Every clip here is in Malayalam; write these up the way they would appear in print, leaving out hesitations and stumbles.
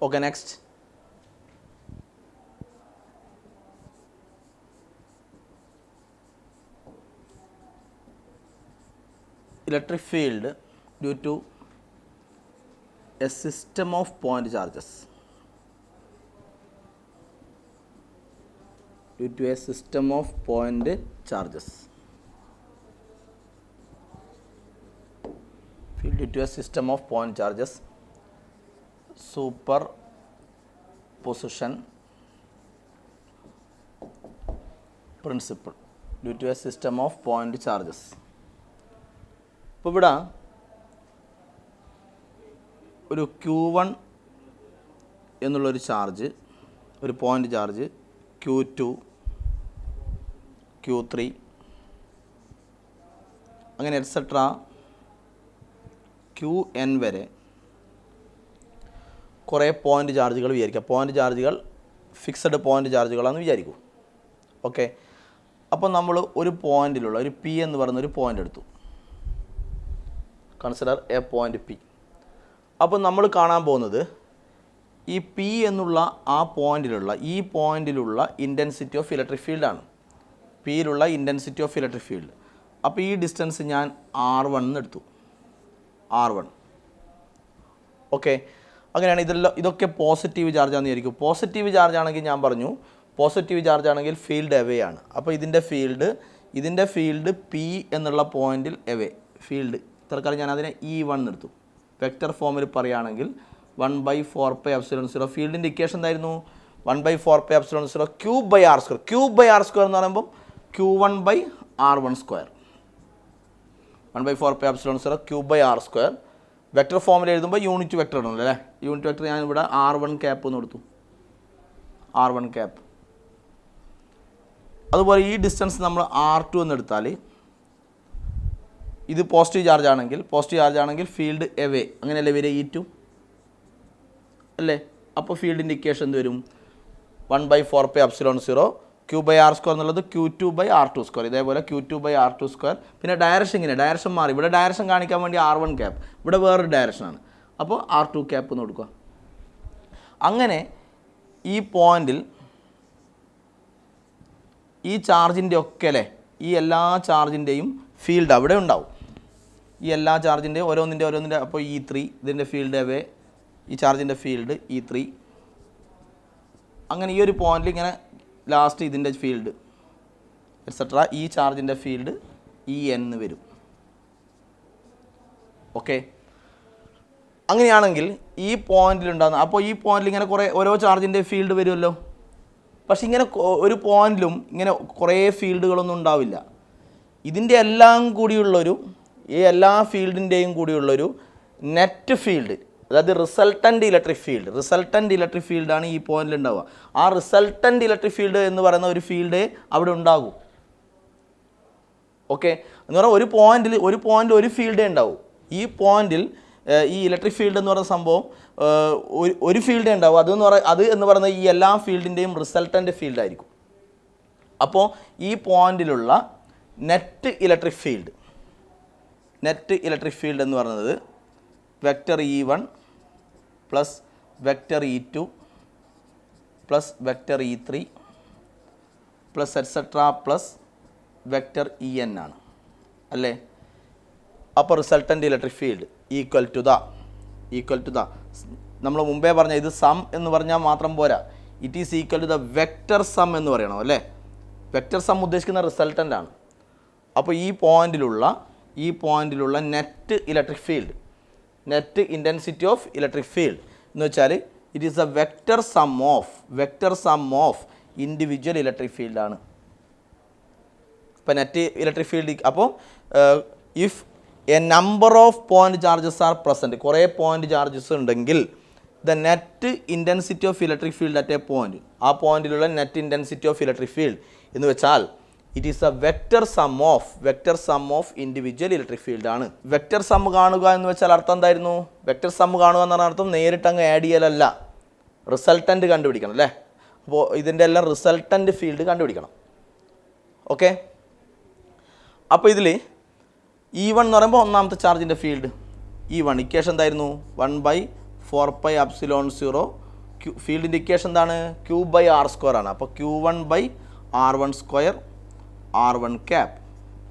Okay, next. Electric field due to a system of point charges. Due to a system of point charges. Field due to a system of point charges. Superposition principle due to a system of point charges. ഇപ്പോൾ ഇവിടെ ഒരു Q1 എന്നുള്ളൊരു ചാർജ്, ഒരു പോയിൻ്റ് ചാർജ്, Q2, Q3 അങ്ങനെ എക്സെട്ര Qn വരെ കുറേ പോയിൻ്റ് ചാർജുകൾ വിചാരിക്കുക. പോയിൻ്റ് ചാർജുകൾ ഫിക്സഡ് പോയിൻ്റ് ചാർജുകളാണെന്ന് വിചാരിക്കൂ. ഓക്കെ, അപ്പോൾ നമ്മൾ ഒരു പോയിൻ്റിലുള്ള ഒരു P എന്ന് പറയുന്ന ഒരു പോയിൻ്റ് എടുത്തു. Consider A point P. അപ്പോൾ നമ്മൾ കാണാൻ പോകുന്നത് ഈ P എന്നുള്ള ആ പോയിൻ്റിലുള്ള ഇൻറ്റൻസിറ്റി ഓഫ് ഇലക്ട്രിക് ഫീൽഡാണ്. പിയിലുള്ള ഇൻറ്റൻസിറ്റി ഓഫ് ഇലക്ട്രിക് ഫീൽഡ്. അപ്പോൾ ഈ ഡിസ്റ്റൻസ് ഞാൻ R1 എന്ന് എടുത്തു. R1. ഓക്കെ, അങ്ങനെയാണ് ഇതൊക്കെ പോസിറ്റീവ് ചാർജാണെന്ന് വിചാരിക്കും. പോസിറ്റീവ് ചാർജ് ആണെങ്കിൽ ഞാൻ പറഞ്ഞു, പോസിറ്റീവ് ചാർജ് ആണെങ്കിൽ ഫീൽഡ് എവേ ആണ്. അപ്പോൾ ഇതിൻ്റെ ഫീൽഡ് P എന്നുള്ള പോയിന്റിൽ എവേ ഫീൽഡ്. തൽക്കാലം ഞാൻ അതിനെ E1 എടുത്തു. വെക്റ്റർ ഫോമിൽ പറയുകയാണെങ്കിൽ 1/4πε0. ഫീൽഡിൻ്റെ ഇക്വേഷൻ എന്തായിരുന്നു? 1/4πε0 Q/r². Q/r² എന്ന് പറയുമ്പോൾ Q1/r1². 1/4πε0 Q/r². വെക്റ്റർ ഫോമിൽ എഴുതുമ്പോൾ യൂണിറ്റ് വെക്റ്റർ ഇടണമല്ലോ അല്ലേ? യൂണിറ്റ് വെക്റ്റർ ഞാൻ ഇവിടെ R1 ക്യാപ്പ് എന്ന് കൊടുത്തു. R1 cap. അതുപോലെ ഈ ഡിസ്റ്റൻസ് നമ്മൾ R2 എന്ന് എടുത്താൽ ഇത് പോസിറ്റീവ് ചാർജ് ആണെങ്കിൽ ഫീൽഡ് എവേ, അങ്ങനെയല്ലേ വരെ E2 അല്ലേ? അപ്പോൾ ഫീൽഡിൻ്റെ ഇക്വേഷൻ എന്ത് വരും? 1/4πε0 Q/r² എന്നുള്ളത് Q2/r2². ഇതേപോലെ Q2/r2². പിന്നെ ഡയറക്ഷൻ മാറി. ഇവിടെ ഡയറക്ഷൻ കാണിക്കാൻ വേണ്ടി R1 ക്യാപ്പ്, ഇവിടെ വേറൊരു ഡയറക്ഷനാണ്. അപ്പോൾ R2 ക്യാപ്പ് എന്ന് കൊടുക്കുക. അങ്ങനെ ഈ പോയിന്റിൽ ഈ ചാർജിൻ്റെ ഒക്കെ അല്ലേ, ഈ എല്ലാ ചാർജിൻ്റെയും ഫീൽഡ് അവിടെ ഉണ്ടാവും. ഈ എല്ലാ ചാർജിൻ്റെയും ഓരോന്നിൻ്റെ അപ്പോൾ E3 ഇതിൻ്റെ ഫീൽഡ് അവേ, ഈ ചാർജിൻ്റെ ഫീൽഡ് E3. അങ്ങനെ ഈ ഒരു പോയിന്റിൽ ഇങ്ങനെ ലാസ്റ്റ് ഇതിൻ്റെ ഫീൽഡ് എക്സെട്ര ഈ ചാർജിൻ്റെ ഫീൽഡ് En വരും. ഓക്കെ, അങ്ങനെയാണെങ്കിൽ ഈ പോയിന്റിലുണ്ടാകുന്ന, അപ്പോൾ ഈ പോയിന്റിൽ ഇങ്ങനെ കുറേ ഓരോ ചാർജിൻ്റെ ഫീൽഡ് വരുമല്ലോ. പക്ഷെ ഇങ്ങനെ ഒരു പോയിന്റിലും ഇങ്ങനെ കുറേ ഫീൽഡുകളൊന്നും ഉണ്ടാവില്ല. ഇതിൻ്റെ എല്ലാം കൂടിയുള്ളൊരു, ഈ എല്ലാ ഫീൽഡിൻ്റെയും കൂടിയുള്ളൊരു നെറ്റ് ഫീൽഡ്, അതായത് റിസൾട്ടൻ്റ് ഇലക്ട്രിക് ഫീൽഡാണ് ഈ പോയിന്റിൽ ഉണ്ടാവുക. ആ റിസൾട്ടൻ്റ് ഇലക്ട്രിക് ഫീൽഡ് എന്ന് പറയുന്ന ഒരു ഫീൽഡേ അവിടെ ഉണ്ടാകും. ഓക്കെ, എന്ന് പറഞ്ഞാൽ ഒരു പോയിന്റിൽ ഒരു ഫീൽഡേ ഉണ്ടാവും. ഈ പോയിന്റിൽ ഈ ഇലക്ട്രിക് ഫീൽഡ് എന്ന് പറയുന്ന സംഭവം ഒരു ഫീൽഡേ ഉണ്ടാവും. അത് എന്ന് പറയുന്നത് ഈ എല്ലാ ഫീൽഡിൻ്റെയും റിസൾട്ടൻ്റ് ഫീൽഡായിരിക്കും. അപ്പോൾ ഈ പോയിന്റിലുള്ള നെറ്റ് ഇലക്ട്രിക് ഫീൽഡ് എന്ന് പറയുന്നത് vector E1 plus vector E2 plus vector E3 plus et cetera plus vector En ആണ് അല്ലേ? അപ്പോൾ resultant electric field equal to the നമ്മൾ മുമ്പേ പറഞ്ഞ ഇത് സം എന്ന് പറഞ്ഞാൽ മാത്രം പോരാ, it is equal to the vector sum എന്ന് പറയണം അല്ലേ? വെക്റ്റർ സം ഉദ്ദേശിക്കുന്ന റിസൾട്ടൻ്റ് ആണ്. അപ്പോൾ ഈ പോയിന്റിലുള്ള net electric field, net intensity of electric field എന്ന് വെച്ചാൽ it is a vector sum of individual electric ഫീൽഡാണ്. ഇപ്പോൾ നെറ്റ് ഇലക്ട്രിക് ഫീൽഡ്, അപ്പോൾ if a number of point charges are present, കുറേ പോയിന്റ് ചാർജസ് ഉണ്ടെങ്കിൽ the net intensity of electric field at a point, ആ പോയിന്റിലുള്ള net intensity of electric field എന്ന് വെച്ചാൽ it is a vector sum of individual electric field ആണ്. വെക്റ്റർ സം കാണുക എന്ന് വെച്ചാൽ അർത്ഥം എന്തായിരുന്നു? വെക്റ്റർ സം കാണുക എന്ന് പറഞ്ഞ അർത്ഥം നേരിട്ട് അങ്ങ് ആഡ് ചെയ്യലല്ല, റിസൾട്ടൻ്റ് കണ്ടുപിടിക്കണം അല്ലേ? അപ്പോൾ ഇതിൻ്റെ എല്ലാം റിസൾട്ടൻ്റ് ഫീൽഡ് കണ്ടുപിടിക്കണം. ഓക്കെ, അപ്പോൾ ഇതിൽ E1 എന്ന് പറയുമ്പോൾ ഒന്നാമത്തെ ചാർജിൻ്റെ ഫീൽഡ് E1, ഇക്വേഷൻ എന്തായിരുന്നു? 1/4πε0 ഫീൽഡിൻ്റെ ഇക്വേഷൻ എന്താണ്? ക്യൂ ബൈ ആർ സ്ക്വയർ ആണ്. അപ്പോൾ Q1/R1 square R1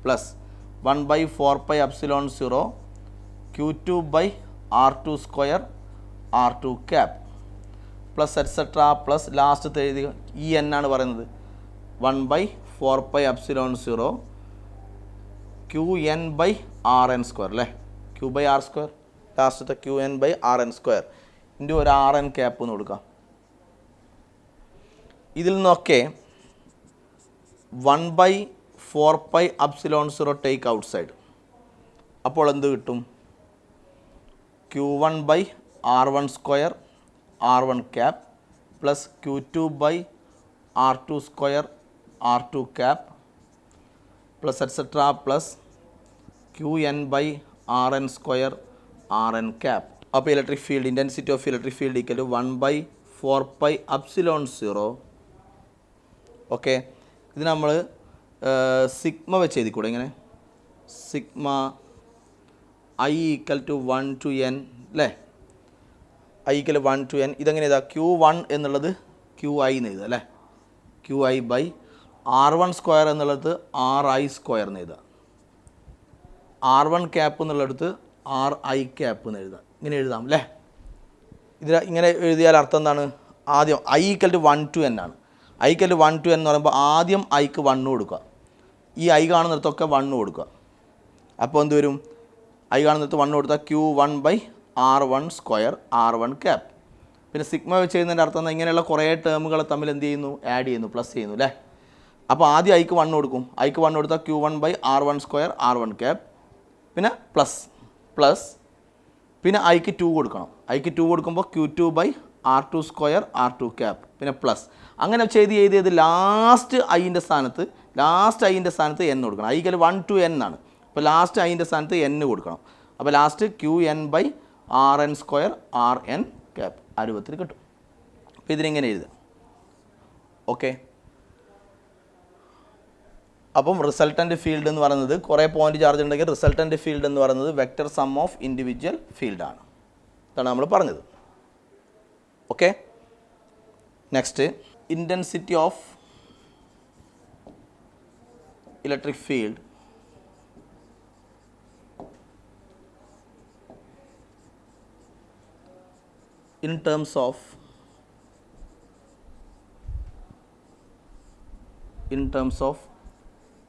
plus 1/4πε0 Q2/R2 square R2 plus et cetera plus last എഴുതി ഈ എൻ ആണ് പറയുന്നത് 1/4πε0 Qn/Rn സ്ക്വയർ അല്ലേ, Q/R സ്ക്വയർ ലാസ്റ്റത്തെ Qn/Rn സ്ക്വയർ ഇൻറ്റു ഒരു Rn ക്യാപ്പ് എന്ന് കൊടുക്കാം. ഇതിൽ നിന്നൊക്കെ 1/4πε0 ടേക്ക് ഔട്ട് സൈഡ്. അപ്പോൾ എന്ത് കിട്ടും? Q1/R1 square R1 plus Q2/R2 square R2 plus et cetera plus Qn/Rn square Rn. അപ്പോൾ electric field intensity of electric field equal 1/4πε0. Okay, ഇത് നമ്മൾ സിഗ്മ വെച്ച് എഴുതിക്കൂടെ ഇങ്ങനെ, സിഗ്മ I = 1 to n അല്ലേ, I = 1 to n. ഇതെങ്ങനെ എഴുതാം? Q1 എന്നുള്ളത് QI എന്ന് എഴുതാം അല്ലേ, QI/R1 സ്ക്വയർ എന്നുള്ളത് RI സ്ക്വയർ എന്ന് എഴുതാം, R1 എന്നുള്ളിടത്ത് RI എന്ന് എഴുതാം. ഇങ്ങനെ എഴുതാം അല്ലേ. ഇതിൽ ഇങ്ങനെ എഴുതിയാൽ അർത്ഥം എന്താണ്? ആദ്യം I = 1 to n ആണ്. I = 1 to n എന്ന് പറയുമ്പോൾ ആദ്യം Iക്ക് 1 കൊടുക്കുക, ഈ I കാണുന്നിടത്തൊക്കെ 1 കൊടുക്കുക. അപ്പോൾ എന്ത് വരും? I കാണുന്നിടത്ത് 1 കൊടുത്താൽ Q1/R1 സ്ക്വയർ R1. പിന്നെ സിഗ്മ വെച്ച് ചെയ്യുന്നതിൻ്റെ അർത്ഥം എന്താ? ഇങ്ങനെയുള്ള കുറേ ടേമുകൾ തമ്മിൽ എന്ത് ചെയ്യുന്നു? ആഡ് ചെയ്യുന്നു, പ്ലസ് ചെയ്യുന്നു അല്ലേ. അപ്പോൾ ആദ്യം Iക്ക് 1 കൊടുക്കും, Iക്ക് 1 കൊടുത്താൽ Q1/R1 സ്ക്വയർ R1 പിന്നെ പ്ലസ് പിന്നെ Iക്ക് 2 കൊടുക്കണം, Iക്ക് 2 കൊടുക്കുമ്പോൾ Q2/R2 സ്ക്വയർ R2 പിന്നെ പ്ലസ്. അങ്ങനെ ചെയ്ത് ലാസ്റ്റ് ഐൻ്റെ സ്ഥാനത്ത് n കൊടുക്കണം. I = 1 to n ആണ്. അപ്പോൾ ലാസ്റ്റ് ഐൻ്റെ സ്ഥാനത്ത് n കൊടുക്കണം. അപ്പോൾ ലാസ്റ്റ് Qn/Rn സ്ക്വയർ Rn ആ രൂപത്തിൽ കിട്ടും. അപ്പോൾ ഇതിനിങ്ങനെ എഴുതാം. ഓക്കെ, അപ്പം റിസൾട്ടൻ്റ് ഫീൽഡ് എന്ന് പറയുന്നത് കുറേ പോയിന്റ് ചാർജ് ഉണ്ടെങ്കിൽ റിസൾട്ടൻ്റ് ഫീൽഡ് എന്ന് പറയുന്നത് വെക്റ്റർ സം ഓഫ് ഇൻഡിവിജ്വൽ ഫീൽഡാണ്. ഇതാണ് നമ്മൾ പറഞ്ഞത്. Okay, next intensity of electric field in terms of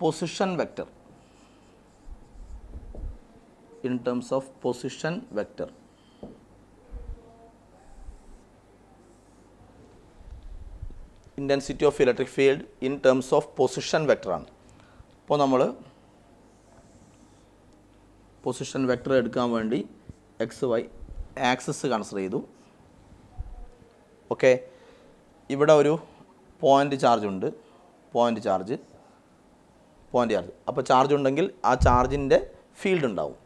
position vector, intensity of electric field in terms of position vector ആണ്. അപ്പോൾ നമ്മൾ പൊസിഷൻ വെക്ടർ എടുക്കാൻ വേണ്ടി XY ആക്സിസ് കൺസിഡർ ചെയ്തു. ഓക്കെ, ഇവിടെ ഒരു പോയിൻ്റ് ചാർജ് ഉണ്ട്, പോയിൻ്റ് ചാർജ്. അപ്പോൾ ചാർജ് ഉണ്ടെങ്കിൽ ആ ചാർജിൻ്റെ ഫീൽഡ് ഉണ്ടാവും,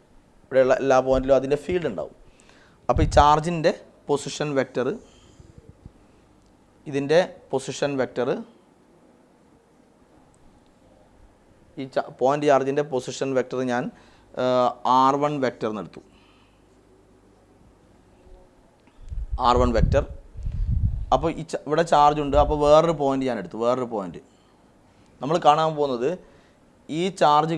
ഇവിടെയുള്ള എല്ലാ പോയിൻറ്റിലും അതിൻ്റെ ഫീൽഡ് ഉണ്ടാവും. അപ്പോൾ ഈ ചാർജിൻ്റെ പൊസിഷൻ വെക്റ്റർ, ഇതിൻ്റെ പൊസിഷൻ വെക്റ്റർ, ഈ പോയിൻ്റ് ചാർജിൻ്റെ പൊസിഷൻ വെക്റ്റർ ഞാൻ R1 വെക്റ്റർ എന്നെടുത്തു. R1 vector. അപ്പോൾ ഇവിടെ ചാർജ് ഉണ്ട്, അപ്പോൾ വേറൊരു പോയിൻ്റ് ഞാൻ എടുത്തു, വേറൊരു പോയിൻ്റ്. നമ്മൾ കാണാൻ പോകുന്നത് ഈ ചാർജ്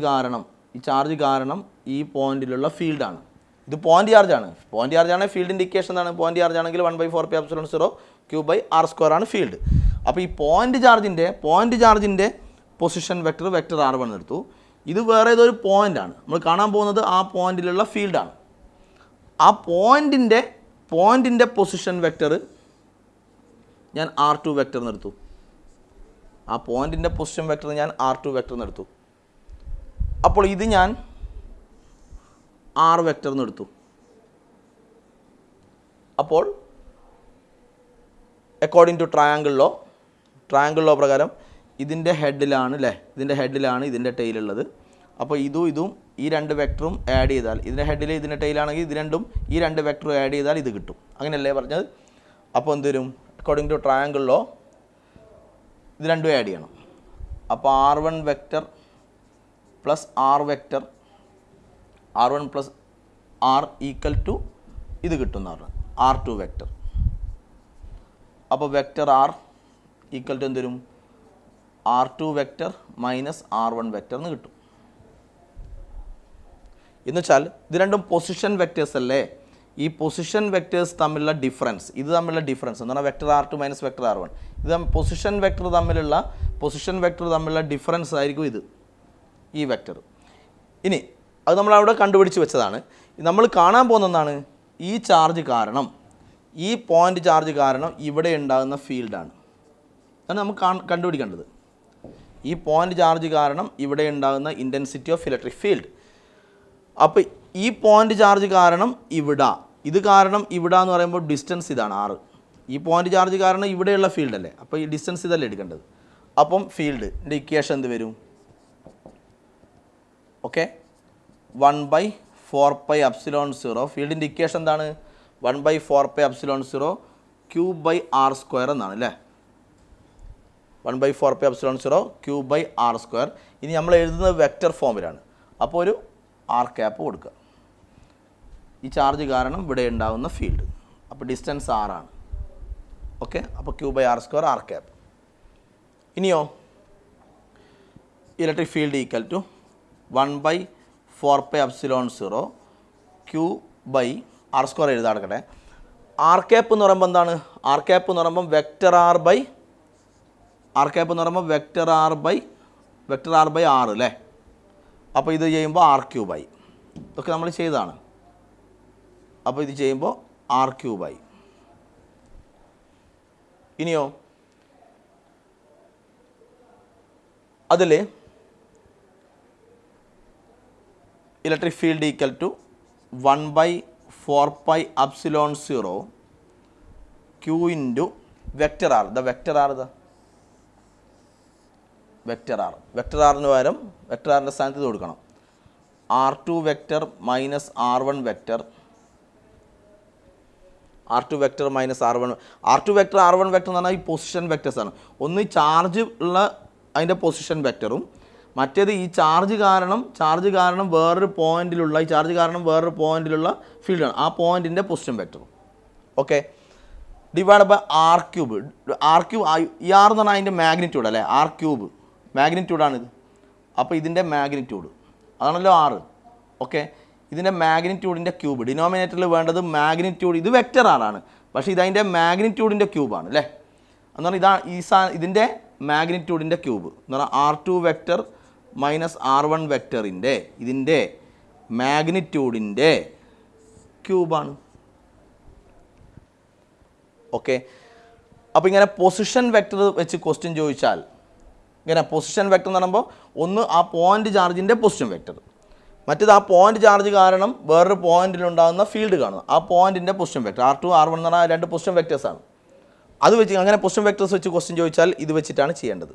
കാരണം ഈ പോയിന്റിലുള്ള ഫീൽഡാണ്. ഇത് പോയിൻ്റ് ചാർജാണ്. പോയിൻ്റ് ചാർജാണെങ്കിൽ ഫീൽഡിൻ്റെ ഇക്വേഷൻ എന്താണ്? പോയിൻ്റ് ചാർജ് ആണെങ്കിൽ 1/4πε0 Q/R² ആണ് ഫീൽഡ്. അപ്പോൾ ഈ പോയിൻ്റ് ചാർജിൻ്റെ പൊസിഷൻ വെക്റ്റർ R1 എടുത്തു. ഇത് വേറെ ഏതൊരു പോയിൻ്റാണ്, നമ്മൾ കാണാൻ പോകുന്നത് ആ പോയിന്റിലുള്ള ഫീൽഡാണ്. ആ പോയിന്റിൻ്റെ പൊസിഷൻ വെക്റ്റർ ഞാൻ R2 വെക്റ്റർ എടുത്തു. ആ പോയിന്റിൻ്റെ പൊസിഷൻ വെക്റ്റർ ഞാൻ R2 വെക്റ്റർ എടുത്തു. അപ്പോൾ ഇത് ഞാൻ R വെക്റ്റർ എടുത്തു. അപ്പോൾ അക്കോർഡിംഗ് ടു ട്രയാങ്കിൾ ലോ പ്രകാരം ഇതിൻ്റെ ഹെഡിലാണ് ഇതിൻ്റെ ടെയിലുള്ളത്. അപ്പോൾ ഇതും ഈ രണ്ട് വെക്ടറും ആഡ് ചെയ്താൽ, ഇതിൻ്റെ ഹെഡിൽ ഇതിൻ്റെ ടെയിലാണെങ്കിൽ ഇത് രണ്ടും ഈ രണ്ട് വെക്ടറും ആഡ് ചെയ്താൽ ഇത് കിട്ടും. അങ്ങനെയല്ലേ പറഞ്ഞത്? അപ്പോൾ എന്ത് വരും? അക്കോർഡിംഗ് ടു ട്രയാങ്കിൾ ലോ ഇത് രണ്ടും ആഡ് ചെയ്യണം. അപ്പോൾ R1 vector plus R vector, R1 plus R equal to ഇത് കിട്ടുമെന്ന് പറഞ്ഞു R2 വെക്റ്റർ. അപ്പോൾ വെക്റ്റർ ആർ ഈക്വൽ ടു എന്ത് വരും? R2 vector minus R1 vector എന്ന് കിട്ടും. എന്ന് വെച്ചാൽ ഇത് രണ്ടും പൊസിഷൻ വെക്റ്റേഴ്സ് അല്ലേ? ഈ പൊസിഷൻ വെക്റ്റേഴ്സ് തമ്മിലുള്ള ഡിഫറൻസ്, ഇത് തമ്മിലുള്ള ഡിഫറൻസ് എന്ന് പറഞ്ഞാൽ vector R2 minus vector R1, ഇത് പൊസിഷൻ വെക്റ്റർ തമ്മിലുള്ള ഡിഫറൻസ് ആയിരിക്കും ഇത്, ഈ വെക്റ്റർ. ഇനി അത് നമ്മളവിടെ കണ്ടുപിടിച്ച് വെച്ചതാണ്. നമ്മൾ കാണാൻ പോകുന്നതാണ് ഈ ചാർജ് കാരണം, ഈ പോയിൻ്റ് ചാർജ് കാരണം ഇവിടെ ഉണ്ടാകുന്ന ഫീൽഡാണ്. അതാണ് നമുക്ക് കണ്ടുപിടിക്കേണ്ടത്. ഈ പോയിൻ്റ് ചാർജ് കാരണം ഇവിടെ ഉണ്ടാകുന്ന ഇൻറ്റൻസിറ്റി ഓഫ് ഇലക്ട്രിക് ഫീൽഡ്. അപ്പോൾ ഈ പോയിൻ്റ് ചാർജ് കാരണം ഇത് കാരണം ഇവിടെ എന്ന് പറയുമ്പോൾ ഡിസ്റ്റൻസ് ഇതാണ് R. ഈ പോയിൻ്റ് ചാർജ് കാരണം ഇവിടെയുള്ള ഫീൽഡ് അല്ലേ, അപ്പോൾ ഈ ഡിസ്റ്റൻസ് ഇതല്ലേ എടുക്കേണ്ടത്. അപ്പം ഫീൽഡിൻ്റെ ഇക്വേഷൻ എന്ത് വരും? ഓക്കെ, 1/4πε0. ഫീൽഡിൻ്റെ ഇക്വേഷൻ എന്താണ്? 1/4πε0 Q/r² എന്നാണ് അല്ലേ? 1/4πε0 Q/r². ഇനി നമ്മൾ എഴുതുന്നത് വെക്റ്റർ ഫോമിലാണ്. അപ്പോൾ ഒരു R ക്യാപ്പ് കൊടുക്കുക. ഈ ചാർജ് കാരണം ഇവിടെ ഉണ്ടാകുന്ന ഫീൽഡ്, അപ്പോൾ ഡിസ്റ്റൻസ് R ആണ്. ഓക്കെ, അപ്പോൾ Q/r² R ക്യാപ്പ്. ഇനിയോ electric field equal to 1/4πε0 Q/r² എഴുതാടക്കട്ടെ. R ക്യാപ്പ് എന്ന് പറയുമ്പോൾ എന്താണ്? R ക്യാപ്പ് എന്ന് പറയുമ്പോൾ വെക്റ്റർ R ബൈ R അല്ലേ? അപ്പോൾ ഇത് ചെയ്യുമ്പോൾ R³ ഇതൊക്കെ നമ്മൾ ചെയ്തതാണ്. അപ്പോൾ ഇത് ചെയ്യുമ്പോൾ R³ ഇനിയോ അതിൽ electric field equal to 1/4πε0 Q into vector R. Vector ആറിന് പകരം വെക്റ്റർ ആറിൻ്റെ സ്ഥാനത്ത് ഇത് കൊടുക്കണം. R2 vector minus R1 vector. R2 vector minus R1 vector എന്ന് പറഞ്ഞാൽ ഈ പൊസിഷൻ വെക്റ്റേഴ്സാണ്. ഒന്ന് ചാർജ് ഉള്ള അതിൻ്റെ പൊസിഷൻ വെക്റ്ററും, മറ്റേത് ഈ ചാർജ് കാരണം വേറൊരു പോയിന്റിലുള്ള ഫീൽഡാണ്, ആ പോയിന്റിൻ്റെ പൊസിഷൻ വെക്റ്ററും. ഓക്കെ, ഡിവൈഡ് ബൈ R³ ഈ R എന്ന് പറഞ്ഞാൽ അതിൻ്റെ മാഗ്നിറ്റ്യൂഡ് അല്ലേ? R³ മാഗ്നിറ്റ്യൂഡാണിത്. അപ്പോൾ ഇതിൻ്റെ മാഗ്നിറ്റ്യൂഡ് അതാണല്ലോ R. ഓക്കെ, ഇതിൻ്റെ മാഗ്നിറ്റ്യൂഡിൻ്റെ ക്യൂബ്. ഡിനോമിനേറ്ററിൽ വേണ്ടത് മാഗ്നിറ്റ്യൂഡ്. ഇത് വെക്റ്റർ R ആണ്, പക്ഷേ ഇതതിൻ്റെ മാഗ്നിറ്റ്യൂഡിൻ്റെ ക്യൂബാണ് അല്ലേ? എന്ന് പറഞ്ഞാൽ ഇതിൻ്റെ മാഗ്നിറ്റ്യൂഡിൻ്റെ ക്യൂബ് എന്ന് പറഞ്ഞാൽ R2 വെക്റ്റർ മൈനസ് R1 വെക്റ്ററിൻ്റെ ഇതിൻ്റെ മാഗ്നിറ്റ്യൂഡിൻ്റെ ക്യൂബാണ്. ഓക്കെ, അപ്പോൾ ഇങ്ങനെ പൊസിഷൻ വെക്റ്റർ വെച്ച് ക്വസ്റ്റ്യൻ ചോദിച്ചാൽ ഇങ്ങനെ പൊസിഷൻ വെക്റ്റർ എന്ന് പറയുമ്പോൾ ഒന്ന് ആ പോയിൻ്റ് ചാർജിൻ്റെ പൊസിഷൻ വെക്റ്റർ, മറ്റേത് ആ പോയിൻ്റ് ചാർജ് കാരണം വേറൊരു പോയിന്റിലുണ്ടാകുന്ന ഫീൽഡ് കാണുക, ആ പോയിന്റിൻ്റെ പൊസിഷൻ വെക്റ്റർ. R2 R1 എന്ന് പറഞ്ഞാൽ രണ്ട് പൊസിഷൻ വെക്റ്റേഴ്സാണ്. അത് വെച്ച് അങ്ങനെ പൊസിഷൻ വെക്റ്റേഴ്സ് വെച്ച് ക്വസ്റ്റ്യൻ ചോദിച്ചാൽ ഇത് വെച്ചിട്ടാണ് ചെയ്യേണ്ടത്.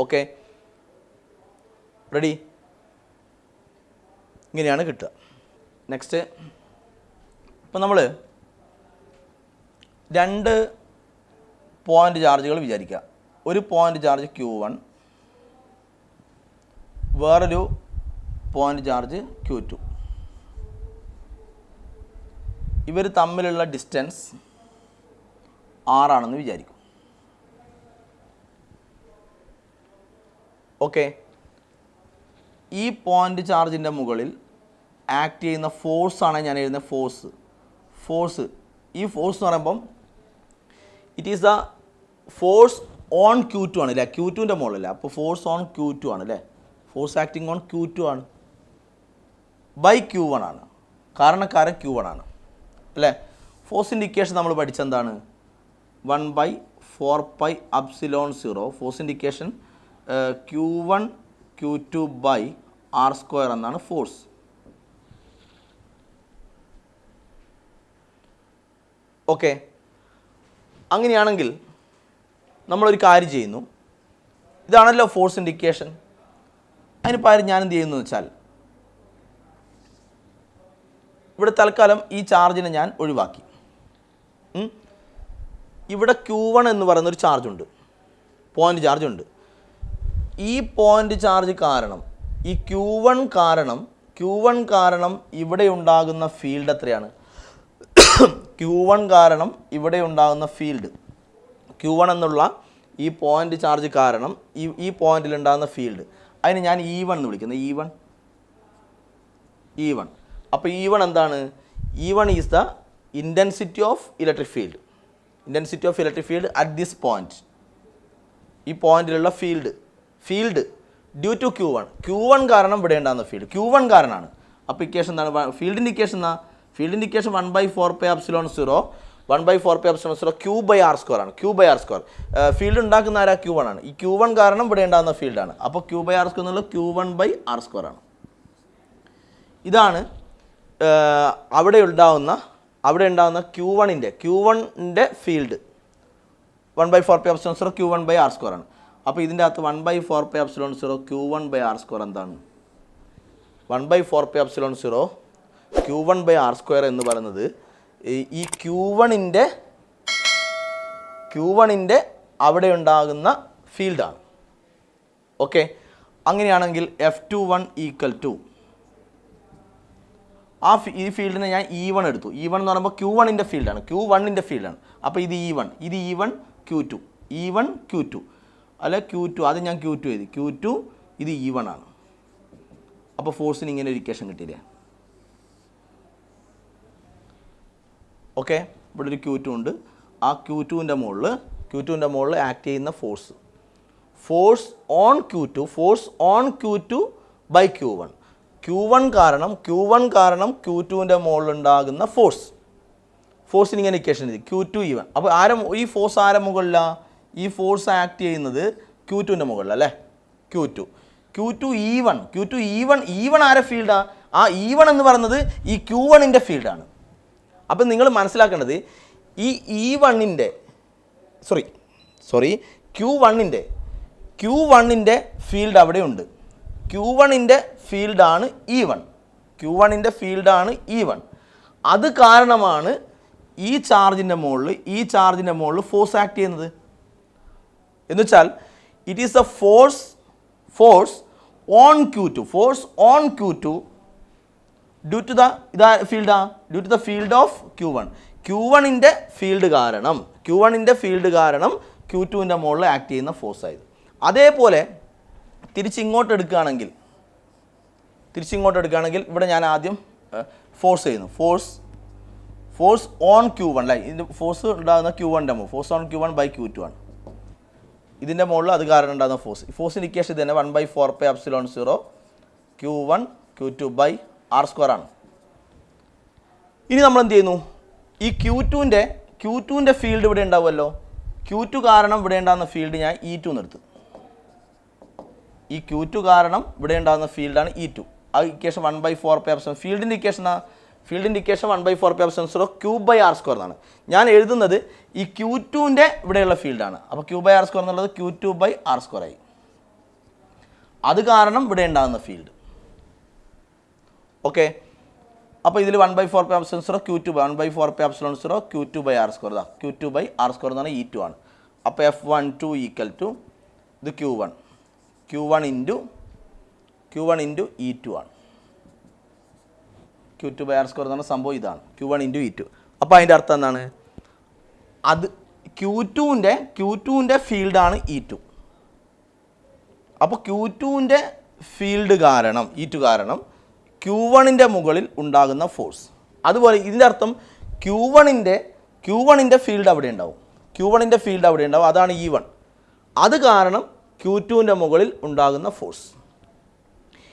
Okay, ready? ഇങ്ങനെയാണ് കിട്ടുക. നെക്സ്റ്റ്, ഇപ്പം നമ്മൾ രണ്ട് പോയിൻ്റ് ചാർജുകൾ വിചാരിക്കുക. ഒരു പോയിൻ്റ് ചാർജ് Q1, വേറൊരു പോയിൻ്റ് ചാർജ് Q2. ഇവർ തമ്മിലുള്ള ഡിസ്റ്റൻസ് R ആണെന്ന് വിചാരിക്കും. ഓക്കെ, ഈ പോയിൻ്റ് ചാർജിൻ്റെ മുകളിൽ ആക്ട് ചെയ്യുന്ന ഫോഴ്സാണ് ഞാൻ എഴുതുന്ന ഫോഴ്സ്. ഈ ഫോഴ്സ് എന്ന് പറയുമ്പം it is the force on Q2 ആണ് അല്ലേ? Q2ൻ്റെ മുകളിലല്ലേ? അപ്പോൾ ഫോഴ്സ് ഓൺ Q2 ആണ് അല്ലേ? ഫോഴ്സ് ആക്ടിങ് ഓൺ Q2 ആണ് ബൈ Q1 ആണ്. കാരണക്കാരൻ Q1 ആണ് അല്ലേ? ഫോഴ്സിൻ്റെ ഇക്വേഷൻ നമ്മൾ പഠിച്ചെന്താണ്? 1/4πε0. ഫോഴ്സിൻ്റെ equation Q1 Q2 by R² എന്നാണ് ഫോഴ്സ്. ഓക്കെ, അങ്ങനെയാണെങ്കിൽ നമ്മളൊരു കാര്യം ചെയ്യുന്നു. ഇതാണല്ലോ ഫോഴ്സിൻ്റെ ഇക്വേഷൻ. അതിന് പകരം ഞാൻ എന്ത് ചെയ്യുന്നു വെച്ചാൽ ഇവിടെ തൽക്കാലം ഈ ചാർജിനെ ഞാൻ ഒഴിവാക്കി. ഇവിടെ Q1 എന്ന് പറയുന്നൊരു ചാർജുണ്ട്, പോയിൻ്റ് ചാർജുണ്ട്. ഈ പോയിൻ്റ് ചാർജ് കാരണം ഈ Q1 കാരണം ഇവിടെ ഉണ്ടാകുന്ന ഫീൽഡ് എത്രയാണ്? Q1 കാരണം ഇവിടെ ഉണ്ടാകുന്ന ഫീൽഡ്, Q1 എന്നുള്ള ഈ പോയിൻ്റ് ചാർജ് കാരണം ഈ പോയിന്റിൽ ഉണ്ടാകുന്ന ഫീൽഡ്, അതിന് ഞാൻ E1 എന്ന് വിളിക്കുന്നത്. E1. അപ്പോൾ E1 എന്താണ്? E1 is the intensity of electric field. Intensity of electric field at this point. ഈ പോയിന്റിലുള്ള ഫീൽഡ് ഡ്യൂ ടു Q1 കാരണം ഇവിടെ ഉണ്ടാകുന്ന ഫീൽഡ് Q1 കാരണമാണ്. അപ്പോൾ ഇക്വേഷൻ എന്താണ്? ഫീൽഡിൻ്റെ ഇക്വേഷൻ എന്നാ? ഫീൽഡിൻ്റെ ഇക്വേഷൻ 1/4πε0 1/4πε0 Q/r² ആണ്. Q/r². ഫീൽഡ് ഉണ്ടാക്കുന്ന ആരാ? Q1 ആണ്. ഈ Q1 കാരണം ഇവിടെ ഉണ്ടാകുന്ന ഫീൽഡാണ്. അപ്പോൾ Q/r² എന്നുള്ളത് Q1/r² ആണ്. ഇതാണ് അവിടെ ഉണ്ടാകുന്ന Q1ൻ്റെ ഫീൽഡ് 1/4πε0 Q1/r² ആണ്. അപ്പോൾ ഇതിൻ്റെ അകത്ത് 1/4πε0 Q1/r² എന്താണ്? 1/4πε0 Q1/r² എന്ന് പറയുന്നത് ഈ Q1ൻ്റെ അവിടെ ഉണ്ടാകുന്ന ഫീൽഡാണ്. ഓക്കെ, അങ്ങനെയാണെങ്കിൽ F21 = ഈ ഫീൽഡിനെ ഞാൻ E1 എടുത്തു. E1 എന്ന് പറയുമ്പോൾ Q1ൻ്റെ ഫീൽഡാണ്. അപ്പോൾ ഇത് E1, Q2, E1 Q2 അല്ല Q2, അത് ഞാൻ Q2 എഴുതി. Q2 ഇത് E1 ആണ്. അപ്പോൾ ഫോഴ്സിന് ഇങ്ങനെ ഒരു ഇക്വേഷൻ കിട്ടിയില്ലേ? ഓക്കെ, ഇവിടെ ഒരു Q2 ഉണ്ട്. ആ Q2ൻ്റെ മുകളിൽ ആക്ട് ചെയ്യുന്ന force on Q2 by Q1. Q1 കാരണം Q2ൻ്റെ മുകളിലുണ്ടാകുന്ന ഫോഴ്സിന് ഇങ്ങനെ ഇക്വേഷൻ എഴുതി. Q2 E1. അപ്പോൾ ഈ ഫോഴ്സ് ആരെ മുകളിലാണ്? ഈ ഫോഴ്സ് ആക്ട് ചെയ്യുന്നത് Q2ൻ്റെ മുകളിലല്ലേ? Q2 E1 ആരെ ഫീൽഡാണ്? ആ E1 എന്ന് പറയുന്നത് ഈ Q1ൻ്റെ ഫീൽഡാണ്. അപ്പം നിങ്ങൾ മനസ്സിലാക്കേണ്ടത് ഈ Q1ൻ്റെ ഫീൽഡ് അവിടെയുണ്ട്. Q1ൻ്റെ ഫീൽഡാണ് E1. അത് കാരണമാണ് ഈ ചാർജിൻ്റെ മുകളിൽ ഫോഴ്സ് ആക്ട് ചെയ്യുന്നത്. എന്നുവെച്ചാൽ it is a force on Q2 due to the field of Q1. Q1ൻ്റെ ഫീൽഡ് കാരണം Q2ൻ്റെ മുകളിൽ ആക്ട് ചെയ്യുന്ന ഫോഴ്സായത്. അതേപോലെ തിരിച്ചിങ്ങോട്ട് എടുക്കുകയാണെങ്കിൽ ഇവിടെ ഞാൻ ആദ്യം ഫോഴ്സ് ചെയ്യുന്നു. ഫോഴ്സ് ഓൺ Q1 അല്ലേ? ഇതിൻ്റെ ഫോഴ്സ് ഉണ്ടാകുന്ന Q1ൻ്റെ force on Q1 by Q2 ആണ്. ഇതിൻ്റെ മുകളിൽ അത് കാരണം ഉണ്ടാകുന്ന ഫോഴ്സിൻ്റെ ഇക്വേഷൻ തന്നെ 1/4πε0 Q1 Q2 ബൈ r² ആണ്. ഇനി നമ്മൾ എന്ത് ചെയ്യുന്നു? ഈ Q2ൻ്റെ ഫീൽഡ് ഇവിടെ ഉണ്ടാവുമല്ലോ. Q2 കാരണം ഇവിടെ ഉണ്ടാകുന്ന ഫീൽഡ് ഞാൻ E2 നിർത്തും. ഈ Q2 കാരണം ഇവിടെ ഉണ്ടാകുന്ന ഫീൽഡാണ് E2. ആ ഇക്വേഷൻ 1/4πε0 ഫീൽഡിൻ്റെ ഇക്വേഷൻ 1/4πε0 Q/r² എന്നാണ്. ഞാൻ എഴുതുന്നത് ഈ Q2ൻ്റെ ഇവിടെയുള്ള ഫീൽഡാണ്. അപ്പോൾ Q/r² എന്നുള്ളത് Q2/r² ആയി. അത് കാരണം ഇവിടെ ഉണ്ടാകുന്ന ഫീൽഡ്. ഓക്കെ, അപ്പോൾ ഇതിൽ 1/4πε0 Q2 1/4πε0 Q2/r². Q2/r² എന്നാണ് E2 ആണ്. അപ്പോൾ F12 = ഇത് Q1 ഇൻറ്റു E2 ആണ്. Q2/r² എന്ന് പറഞ്ഞ സംഭവം ഇതാണ്. Q1 into E2. അപ്പോൾ അതിൻ്റെ അർത്ഥം എന്താണ്? അത് Q2ൻ്റെ ഫീൽഡാണ് E2. അപ്പോൾ Q2ൻ്റെ ഫീൽഡ് കാരണം E2 കാരണം Q1ൻ്റെ മുകളിൽ ഉണ്ടാകുന്ന ഫോഴ്സ്. അതുപോലെ ഇതിൻ്റെ അർത്ഥം Q1ൻ്റെ ഫീൽഡ് അവിടെ ഉണ്ടാവും. അതാണ് E1. അത് കാരണം Q2ൻ്റെ മുകളിൽ ഉണ്ടാകുന്ന ഫോഴ്സ്.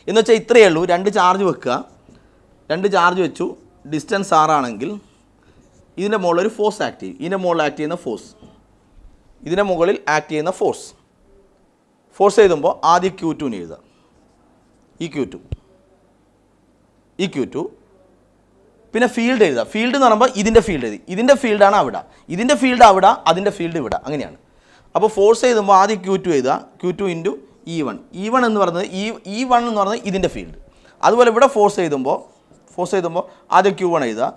എന്ന് വെച്ചാൽ ഇത്രയേ ഉള്ളൂ. 2 ചാർജ് വെച്ചു. ഡിസ്റ്റൻസ് r ആണെങ്കിൽ ഇതിൻ്റെ മുകളിൽ ഒരു ഫോഴ്സ് ആക്ട് ചെയ്യും. ഇതിൻ്റെ മുകളിൽ ആക്ട് ചെയ്യുന്ന ഫോഴ്സ് എഴുതുമ്പോൾ ആദ്യം Q2ന് എഴുതുക. ഈ Q2 പിന്നെ ഫീൽഡ് എഴുതുക. ഫീൽഡ് എന്ന് പറയുമ്പോൾ ഇതിൻ്റെ ഫീൽഡാണ് അവിടെ. അതിൻ്റെ ഫീൽഡ് ഇവിടെ, അങ്ങനെയാണ്. അപ്പോൾ ഫോഴ്സ് എഴുതുമ്പോൾ ആദ്യം Q2 എഴുതുക. Q2 ഇൻറ്റു E1 എന്ന് പറയുന്നത് E1 എന്ന് പറയുന്നത് ഇതിൻ്റെ ഫീൽഡ്. അതുപോലെ ഇവിടെ ഫോഴ്സ് എഴുതുമ്പോൾ ആദ്യം Q1 എഴുതുക.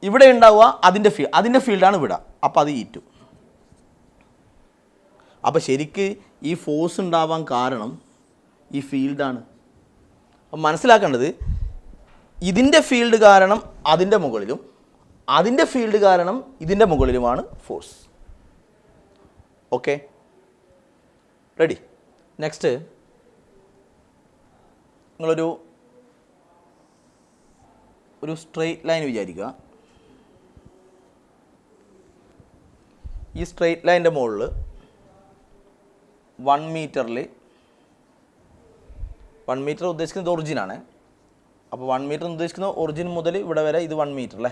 ഇവിടെ ഉണ്ടാവുക അതിൻ്റെ ഫീൽഡാണ് ഇവിടെ. അപ്പോൾ അത് E2. അപ്പോൾ ശരിക്ക് ഈ ഫോഴ്സ് ഉണ്ടാവാൻ കാരണം ഈ ഫീൽഡാണ്. അപ്പം മനസ്സിലാക്കേണ്ടത് ഇതിൻ്റെ ഫീൽഡ് കാരണം അതിൻ്റെ മുകളിലും അതിൻ്റെ ഫീൽഡ് കാരണം ഇതിൻ്റെ മുകളിലുമാണ് ഫോഴ്സ്. Okay, ready? നെക്സ്റ്റ്, നിങ്ങളൊരു സ്ട്രെയിറ്റ് ലൈൻ വിചാരിക്കുക. ഈ സ്ട്രെയിറ്റ് ലൈൻ്റെ മുകളിൽ 1 മീറ്ററിൽ 1 മീറ്റർ ഉദ്ദേശിക്കുന്നത് ഒറിജിനാണ്. അപ്പോൾ 1 മീറ്റർ ഉദ്ദേശിക്കുന്നത് ഒറിജിൻ മുതൽ ഇവിടെ വരെ ഇത് 1 മീറ്റർ അല്ലേ.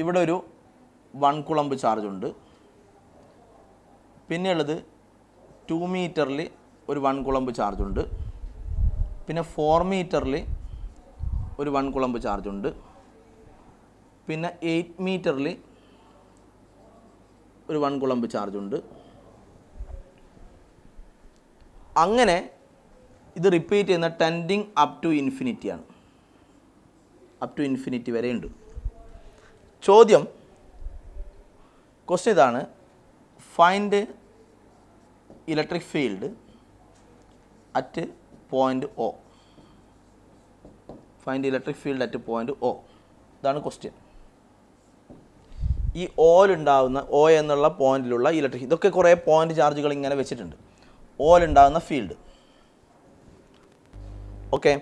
ഇവിടെ ഒരു 1 കുളമ്പ് ചാർജ് ഉണ്ട്. പിന്നെയുള്ളത് 2 മീറ്ററിൽ ഒരു 1 കുളമ്പ് ചാർജ് ഉണ്ട്. പിന്നെ 4 മീറ്ററിൽ ഒരു 1 കുളമ്പ് ചാർജ് ഉണ്ട്. പിന്നെ 8 മീറ്ററിൽ ഒരു 1 കുളമ്പ് ചാർജ് ഉണ്ട്. അങ്ങനെ ഇത് റിപ്പീറ്റ് ചെയ്യുന്ന ടെൻഡിങ് അപ് ടു ഇൻഫിനിറ്റി ആണ്. അപ് ടു ഇൻഫിനിറ്റി വരെ ഉണ്ട്. ചോദ്യം, ക്വസ്റ്റ്യൻ ഇതാണ്: find electric field at point O. Find electric field at point O. ഇതാണ് ക്വസ്റ്റ്യൻ. ഈ ഓയിലുണ്ടാകുന്ന ഒ എന്നുള്ള പോയിന്റിലുള്ള ഇലക്ട്രിക്, ഇതൊക്കെ കുറേ പോയിന്റ് ചാർജുകൾ ഇങ്ങനെ വെച്ചിട്ടുണ്ട്. ഓയിലുണ്ടാകുന്ന ഫീൽഡ്. ഓക്കെ,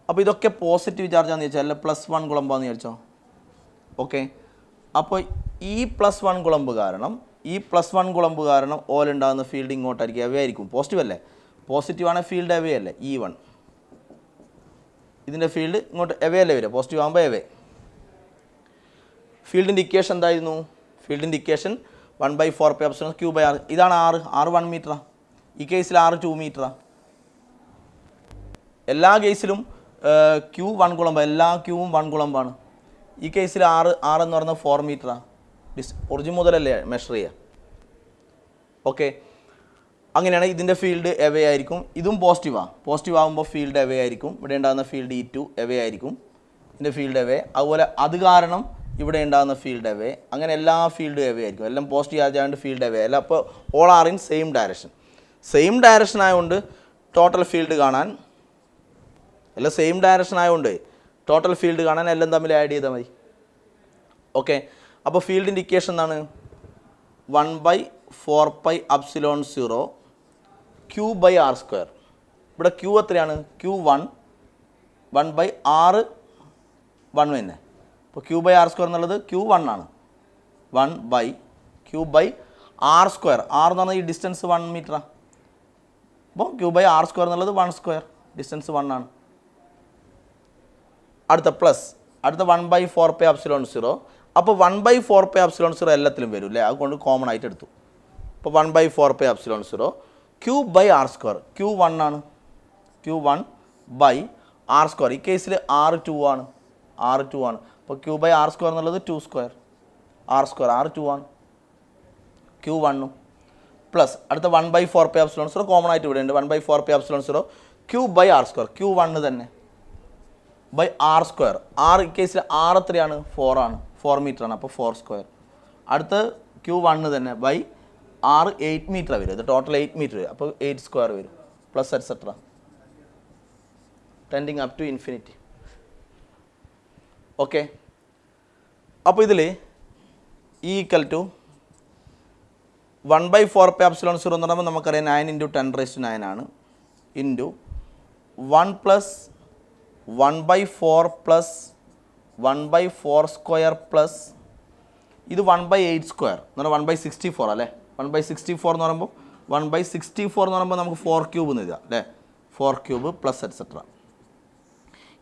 അപ്പോൾ ഇതൊക്കെ പോസിറ്റീവ് ചാർജാണെന്ന് ചോദിച്ചാൽ അല്ല +1 കുളമ്പാന്ന് വിചാരിച്ചോ. ഓക്കെ, അപ്പോൾ ഈ +1 കുളമ്പ് കാരണം ഓയിലുണ്ടാകുന്ന ഫീൽഡ് ഇങ്ങോട്ടായിരിക്കും, അവേ ആയിരിക്കും. പോസിറ്റീവ് അല്ലേ? പോസിറ്റീവാണ് ഫീൽഡ് അവേ അല്ലേ, E1. ഇതിൻ്റെ ഫീൽഡ് ഇങ്ങോട്ട് അവേ അല്ലേ വരിക, പോസിറ്റീവ് ആകുമ്പോൾ അവേ. ഫീൽഡിൻ്റെ ഇക്വേഷൻ എന്തായിരുന്നു? ഫീൽഡിൻ്റെ ഇക്വേഷൻ 1/4πε Q/r. ഇതാണ് r 1 മീറ്ററാണ്. ഈ കേസിൽ r 2 മീറ്ററാണ്. എല്ലാ കേസിലും Q 1 കുളമ്പ്, എല്ലാ ക്യൂവും 1 കുളമ്പാണ്. ഈ കേസിൽ r എന്ന് പറയുന്നത് 4 മീറ്ററാണ്. ഒറിജിൻ മുതലല്ലേ മെഷർ ചെയ്യുക. ഓക്കെ, അങ്ങനെയാണ് ഇതിൻ്റെ ഫീൽഡ് എവേ ആയിരിക്കും. ഇതും പോസിറ്റീവാണ്. പോസിറ്റീവ് ആകുമ്പോൾ ഫീൽഡ് എവേ ആയിരിക്കും. ഇവിടെ ഉണ്ടാകുന്ന ഫീൽഡ് E2 എവേ ആയിരിക്കും. ഇതിൻ്റെ ഫീൽഡ് എവേ. അതുപോലെ അത് കാരണം ഇവിടെ ഉണ്ടാകുന്ന ഫീൽഡ് എവേ. അങ്ങനെ എല്ലാ ഫീൽഡും എവേ ആയിരിക്കും. എല്ലാം പോസിറ്റീവ് ആയതുകൊണ്ട് ഫീൽഡ് എവേ അല്ല. അപ്പോൾ all are in same direction. Same direction ആയതുകൊണ്ട് ടോട്ടൽ ഫീൽഡ് കാണാൻ, എല്ലാം സെയിം ഡയറക്ഷൻ ആയതുകൊണ്ട് ടോട്ടൽ ഫീൽഡ് കാണാൻ എല്ലാം തമ്മിൽ ആഡ് ചെയ്താൽ മതി. ഓക്കെ, അപ്പോൾ ഫീൽഡിൻ്റെ ഇക്വേഷൻ എന്താണ്? 1/4πε0 Q/r². ഇവിടെ Q എത്രയാണ്? Q1 1/r 1 തന്നെ. അപ്പോൾ Q/r² എന്നുള്ളത് Q1 ആണ്. 1/Q/r². r എന്ന് പറഞ്ഞാൽ ഈ ഡിസ്റ്റൻസ് 1 മീറ്ററാണ്. അപ്പോൾ Q/r² എന്നുള്ളത് 1² ഡിസ്റ്റൻസ് 1 ആണ്. അടുത്ത പ്ലസ്, അടുത്ത 1/4πε0. അപ്പോൾ 1/4πε0 എല്ലാത്തിലും വരും അല്ലേ, അതുകൊണ്ട് കോമൺ ആയിട്ട് എടുത്തു. അപ്പോൾ 1/4πε0 Q/r². Q1 ആണ്. Q1/r². ഈ കേസിൽ r2 ആണ്. അപ്പോൾ Q/r² എന്നുള്ളത് 2² r2 ആണ്. Q1 പ്ലസ് അടുത്ത 1/4πε0 കോമൺ ആയിട്ട് ഇവിടെ ഉണ്ട്. 1/4πε0 Q/r². Q1 തന്നെ r². r ഈ കേസിൽ r എത്രയാണ്? 4 ആണ്. 4 മീറ്ററാണ്. അപ്പോൾ 4². അടുത്ത Q1 തന്നെ r 8 മീറ്റർ വരും. ഇത് ടോട്ടൽ 8 മീറ്റർ വരും. അപ്പോൾ 8² വരും. Plus etcetera tending up to infinity. Okay, അപ്പോൾ ഇതിൽ E= 1/4πε0 എന്ന് പറയുമ്പോൾ നമുക്കറിയാം 9 × 10⁹ ആണ്. ഇൻറ്റു 1 + 1/4 + 1/4² പ്ലസ് ഇത് 1/8² എന്ന് പറഞ്ഞാൽ 1/64 അല്ലേ. 1/64 എന്ന് പറയുമ്പോൾ 1/64 എന്ന് പറയുമ്പോൾ നമുക്ക് 4³ എന്ന് എഴുതാം അല്ലേ. 4³ പ്ലസ് എറ്റ്സെട്ര.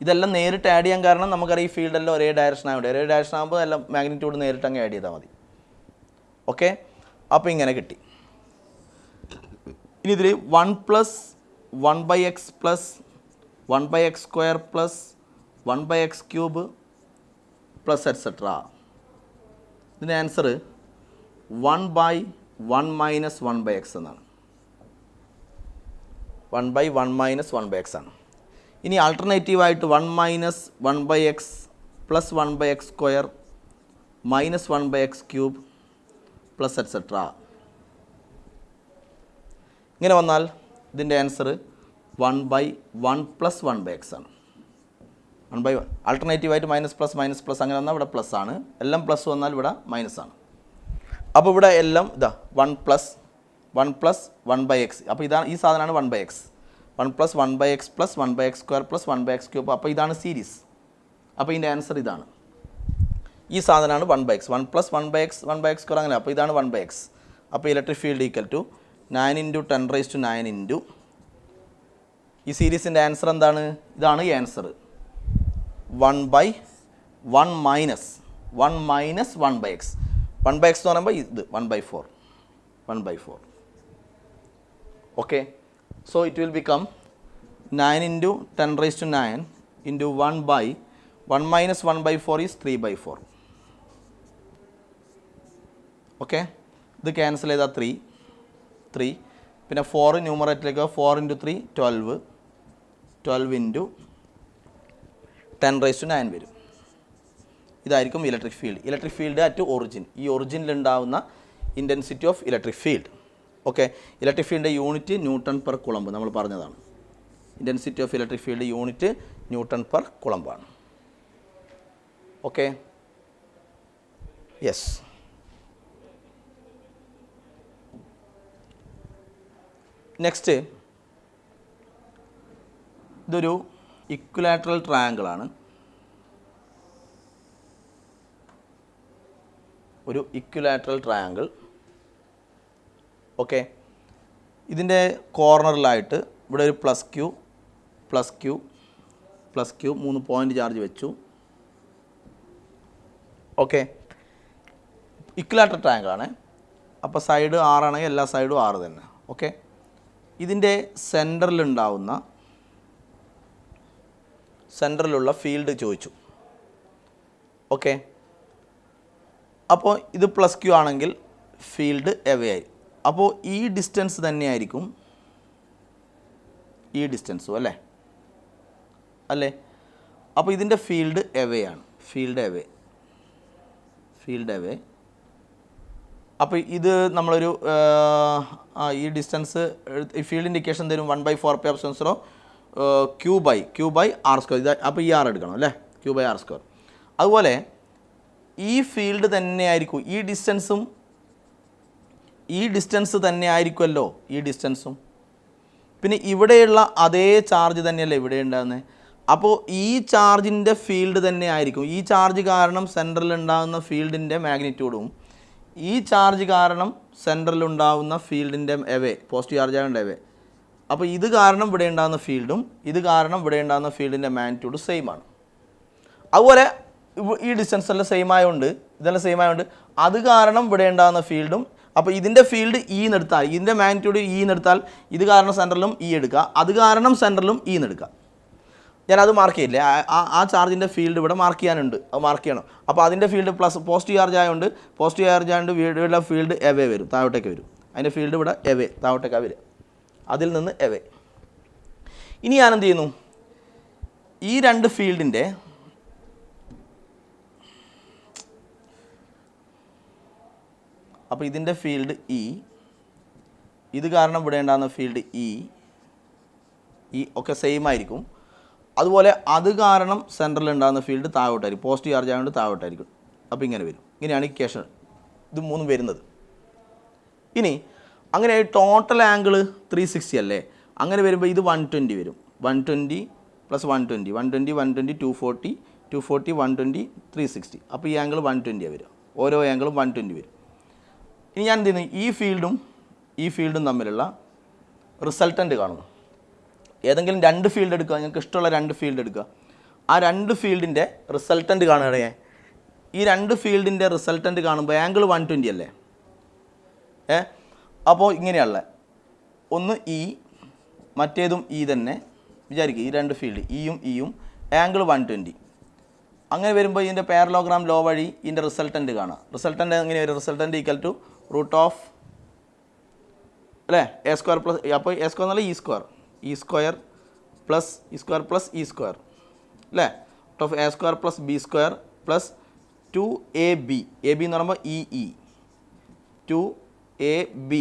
ഇതെല്ലാം നേരിട്ട് ആഡ് ചെയ്യാൻ കാരണം നമുക്കറിയാം ഈ ഫീൽഡെല്ലാം ഒരേ ഡയറക്ഷൻ ആയതുകൊണ്ട്, ഒരേ ഡയറക്ഷൻ ആകുമ്പോൾ എല്ലാം മാഗ്നിറ്റ്യൂഡ് നേരിട്ട് അങ്ങ് ആഡ് ചെയ്താൽ മതി. ഓക്കെ, അപ്പോൾ ഇങ്ങനെ കിട്ടി. ഇനി ഇതിൽ 1 + 1/x + 1/x² plus 1/x³ plus et cetera. ഇതിൻ്റെ ആൻസർ 1/1 - 1/x എന്നാണ്. 1/1 - 1/x ആണ്. ഇനി ആൾട്ടർനേറ്റീവായിട്ട് 1 - 1/x plus 1/x² minus 1/x³ plus et cetera. ഇങ്ങനെ വന്നാൽ ഇതിൻ്റെ ആൻസർ 1/1 + 1/x ആണ്. 1/1 ആൾട്ടർനേറ്റീവായിട്ട് മൈനസ് പ്ലസ് അങ്ങനെ വന്നാൽ ഇവിടെ പ്ലസ് ആണ്, എല്ലാം പ്ലസ് വന്നാൽ ഇവിടെ മൈനസ് ആണ്. അപ്പോൾ ഇവിടെ എല്ലാം ഇതാ 1 + 1/x. അപ്പോൾ ഇതാണ് ഈ സാധനമാണ് 1/x. 1 + 1/x + 1/x² + 1/x³. അപ്പോൾ ഇതാണ് സീരീസ്. അപ്പോൾ ഇതിൻ്റെ ആൻസർ ഇതാണ്. ഈ സാധനമാണ് 1/x. 1 + 1/x അങ്ങനെ. അപ്പോൾ ഇതാണ് 1/x. അപ്പോൾ ഇലക്ട്രിക് ഫീൽഡ് ഈക്വൽ ടു 9 × 10⁹ ഈ സീരീസിൻ്റെ ആൻസർ എന്താണ്? ഇതാണ് ഈ ആൻസർ. 1/1 - 1/x. 1/x എന്ന് പറയുമ്പോൾ ഇത് 1/4. Okay, so it will become 9 × 10⁹ × 1/1 - 1/4 is 3/4. Okay, ഇത് ക്യാൻസൽ ചെയ്താൽ 3. പിന്നെ 4 ന്യൂമറേറ്ററിലേക്ക് 4 × 3 12 × 10⁹ വരും. ഇതായിരിക്കും electric field. Electric field at origin, ഈ ഒറിജിനിലുണ്ടാവുന്ന intensity of electric field. Okay, electric ഫീൽഡിൻ്റെ യൂണിറ്റ് N/Coulomb നമ്മൾ പറഞ്ഞതാണ്. Intensity of electric field unit N/Coulomb ആണ്. Okay, yes. നെക്സ്റ്റ്, ഇതൊരു ഇക്വിലാറ്ററൽ ട്രയാങ്കിളാണ്. ഒരു ഇക്വിലാറ്ററൽ ട്രയാങ്കിൾ. ഓക്കെ, ഇതിൻ്റെ കോർണറിലായിട്ട് ഇവിടെ ഒരു +Q 3 പോയിൻ്റ് ചാർജ് വെച്ചു. ഓക്കെ, ഇക്വിലാറ്ററൽ ട്രയാങ്കിളാണ്. അപ്പോൾ സൈഡ് 6 ആണെങ്കിൽ എല്ലാ സൈഡും 6 തന്നെ. ഓക്കെ, ഇതിൻ്റെ സെൻറ്ററിലുള്ള ഫീൽഡ് ചോദിച്ചു. ഓക്കെ, അപ്പോൾ ഇത് +Q ആണെങ്കിൽ ഫീൽഡ് എവേ ആയി. അപ്പോൾ ഈ ഡിസ്റ്റൻസ് തന്നെയായിരിക്കും ഈ ഡിസ്റ്റൻസും അല്ലേ? അപ്പോൾ ഇതിൻ്റെ ഫീൽഡ് എവേ ആണ്. Field away. അപ്പോൾ ഇത് നമ്മളൊരു ഈ ഡിസ്റ്റൻസ് ഈ ഫീൽഡ് ഇൻഡിക്കേഷൻ തരും 1/4πε0 Q/r². ഇത് അപ്പോൾ ഈ ആർ എടുക്കണം അല്ലേ, Q/r². അതുപോലെ ഈ ഫീൽഡ് തന്നെയായിരിക്കും ഈ ഡിസ്റ്റൻസ് തന്നെ ആയിരിക്കുമല്ലോ ഈ ഡിസ്റ്റൻസും. പിന്നെ ഇവിടെയുള്ള അതേ ചാർജ് തന്നെയല്ലേ ഇവിടെ ഉണ്ടാകുന്നത്. അപ്പോൾ ഈ ചാർജിൻ്റെ ഫീൽഡ് തന്നെ ആയിരിക്കും. ഈ ചാർജ് കാരണം സെൻറ്ററിൽ ഉണ്ടാകുന്ന ഫീൽഡിൻ്റെ മാഗ്നിറ്റ്യൂഡും ഈ ചാർജ് കാരണം സെൻറ്ററിൽ ഉണ്ടാകുന്ന ഫീൽഡിൻ്റെ പോസിറ്റീവ് ചാർജ് ആയതുകൊണ്ട് അപ്പോൾ ഇത് കാരണം ഇവിടെ ഉണ്ടാകുന്ന ഫീൽഡും ഇത് കാരണം ഇവിടെ ഉണ്ടാകുന്ന ഫീൽഡിൻ്റെ മാഗ്നിറ്റ്യൂഡ് സെയിം ആണ്. അതുപോലെ ഈ ഡിസ്റ്റൻസ് എല്ലാം സെയിം ആയതുകൊണ്ട് അത് കാരണം ഇവിടെ ഉണ്ടാകുന്ന ഫീൽഡും, അപ്പോൾ ഇതിൻ്റെ ഫീൽഡ് എടുത്താൽ ഇതിൻ്റെ മാഗ്നിറ്റ്യൂഡ് എടുത്താൽ ഇത് കാരണം സെൻറ്ററിലും എടുക്കുക, അത് കാരണം സെൻറ്ററിലും എടുക്കുക. ഞാനത് മാർക്ക് ചെയ്യില്ലേ, ആ ചാർജിൻ്റെ ഫീൽഡ് ഇവിടെ മാർക്ക് ചെയ്യാനുണ്ട്, അത് മാർക്ക് ചെയ്യണം. അപ്പോൾ അതിൻ്റെ ഫീൽഡ് പോസിറ്റീവ് ചാർജ് ആയതുകൊണ്ട് ഇവിടെ ഫീൽഡ് എവേ വരും, താഴോട്ടേക്ക് വരും. അതിൻ്റെ ഫീൽഡ് ഇവിടെ എവേ താഴോട്ടേക്കാണ് വരിക, അതിൽ നിന്ന് എവേ. ഇനി ഞാനെന്ത് ചെയ്യുന്നു, ഈ രണ്ട് ഫീൽഡിൻ്റെ അപ്പോൾ ഇതിൻ്റെ ഫീൽഡ് ഇത് കാരണം ഇവിടെ ഉണ്ടാകുന്ന ഫീൽഡ് ഒക്കെ സെയിം ആയിരിക്കും. അതുപോലെ അത് കാരണം സെൻറ്ററിൽ ഉണ്ടാകുന്ന ഫീൽഡ് താഴോട്ടായിരിക്കും, പോസിറ്റീവ് ചാർജ് ആയതുകൊണ്ട് താഴോട്ടായിരിക്കും. അപ്പോൾ ഇങ്ങനെ വരും. ഇങ്ങനെയാണ് ഇക്വേഷൻ ഇത് മൂന്നും വരുന്നത്. ഇനി അങ്ങനെ ടോട്ടൽ ആംഗിൾ 360 അല്ലേ, അങ്ങനെ വരുമ്പോൾ ഇത് 120 വരും. 120 + 120 240 120 360. അപ്പോൾ ഈ ആംഗിൾ 120 വരും. ഓരോ ആംഗിളും 120 വരും. ഇനി ഞാൻ എന്ത് ചെയ്യുന്നു, ഈ ഫീൽഡും തമ്മിലുള്ള റിസൾട്ടൻ്റ് കാണുന്നു. ഏതെങ്കിലും രണ്ട് ഫീൽഡ് എടുക്കുക, നിങ്ങൾക്ക് ഇഷ്ടമുള്ള രണ്ട് ഫീൽഡ് എടുക്കുക. ആ രണ്ട് ഫീൽഡിൻ്റെ റിസൾട്ടൻ്റ് കാണുകയാണെങ്കിൽ ഈ രണ്ട് ഫീൽഡിൻ്റെ റിസൾട്ടൻ്റ് കാണുമ്പോൾ ആംഗിൾ 120 അല്ലേ. അപ്പോൾ ഇങ്ങനെയുള്ള ഒന്ന് മറ്റേതും തന്നെ വിചാരിക്കുക. ഈ രണ്ട് ഫീൽഡ് ഇയും ആംഗിൾ 120. അങ്ങനെ വരുമ്പോൾ ഇതിൻ്റെ പാരലോഗ്രാം ലോ വഴി ഇതിൻ്റെ റിസൾട്ടൻ്റ് കാണാം. റിസൾട്ടൻ്റ് എങ്ങനെ വരും, റിസൾട്ടൻ്റ് ഈക്വൽ ടു √, അല്ലേ, A² പ്ലസ്, അപ്പോൾ A² എന്നല്ല E² പ്ലസ് E² അല്ലേ, √A² + B² പ്ലസ് 2AB എന്ന് പറയുമ്പോൾ EE 2AB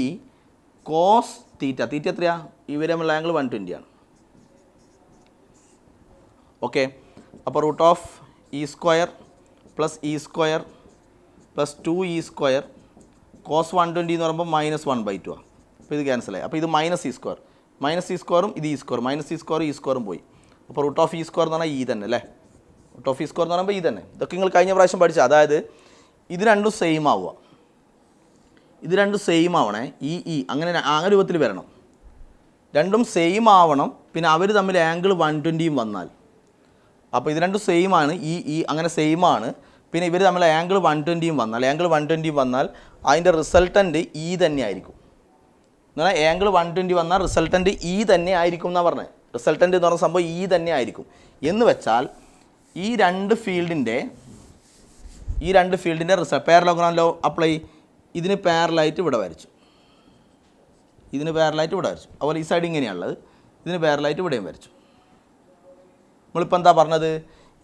cos തീറ്റ എത്രയാണ്, ഇവർ തമ്മിലുള്ള ആംഗിൾ 120 ആണ്. ഓക്കെ, അപ്പോൾ root of E square plus E square plus 2e² cos 120 എന്ന് പറയുമ്പോൾ -1/2 ആണ്. അപ്പോൾ ഇത് ക്യാൻസലായി. അപ്പോൾ ഇത് -e²ഉം ഇത് e², -e²ഉം പോയി. അപ്പോൾ റൂട്ട് ഓഫ് e² എന്ന് പറഞ്ഞാൽ ഈ തന്നെ അല്ലേ, റൂട്ട് ഓഫ് e² എന്ന് പറയുമ്പോൾ ഈ തന്നെ. ഇതൊക്കെ നിങ്ങൾ കഴിഞ്ഞ പ്രാവശ്യം പഠിച്ച, അതായത് ഇത് രണ്ടും സെയിം ആവുക, ഇത് രണ്ടും സെയിം ആവണേ, അങ്ങനെ രൂപത്തിൽ വരണം, രണ്ടും സെയിം ആവണം. പിന്നെ അവർ തമ്മിൽ ആംഗിൾ 120 വന്നാൽ, അപ്പോൾ ഇത് രണ്ടും സെയിം ആണ്, അങ്ങനെ സെയിം ആണ്. പിന്നെ ഇവർ തമ്മിൽ ആംഗിൾ 120 വന്നാൽ അതിൻ്റെ റിസൾട്ടൻറ്റ് തന്നെ ആയിരിക്കും. എന്ന് പറഞ്ഞാൽ ആംഗിൾ 120 വന്നാൽ റിസൾട്ടൻറ്റ് തന്നെ ആയിരിക്കും എന്നാണ് പറഞ്ഞത്. റിസൾട്ടൻറ്റ് എന്ന് പറഞ്ഞ സംഭവം തന്നെ ആയിരിക്കും. എന്ന് വെച്ചാൽ ഈ രണ്ട് ഫീൽഡിൻ്റെ പാരലലോഗ്രാം ലോ അപ്ലൈ, ഇതിന് പാരലായിട്ട് ഇവിടെ വരച്ചു, അതുപോലെ ഈ സൈഡ് ഇങ്ങനെയാണുള്ളത്, ഇതിന് പാരലായിട്ട് ഇവിടെയും വരച്ചു. നമ്മളിപ്പോൾ എന്താ പറഞ്ഞത്,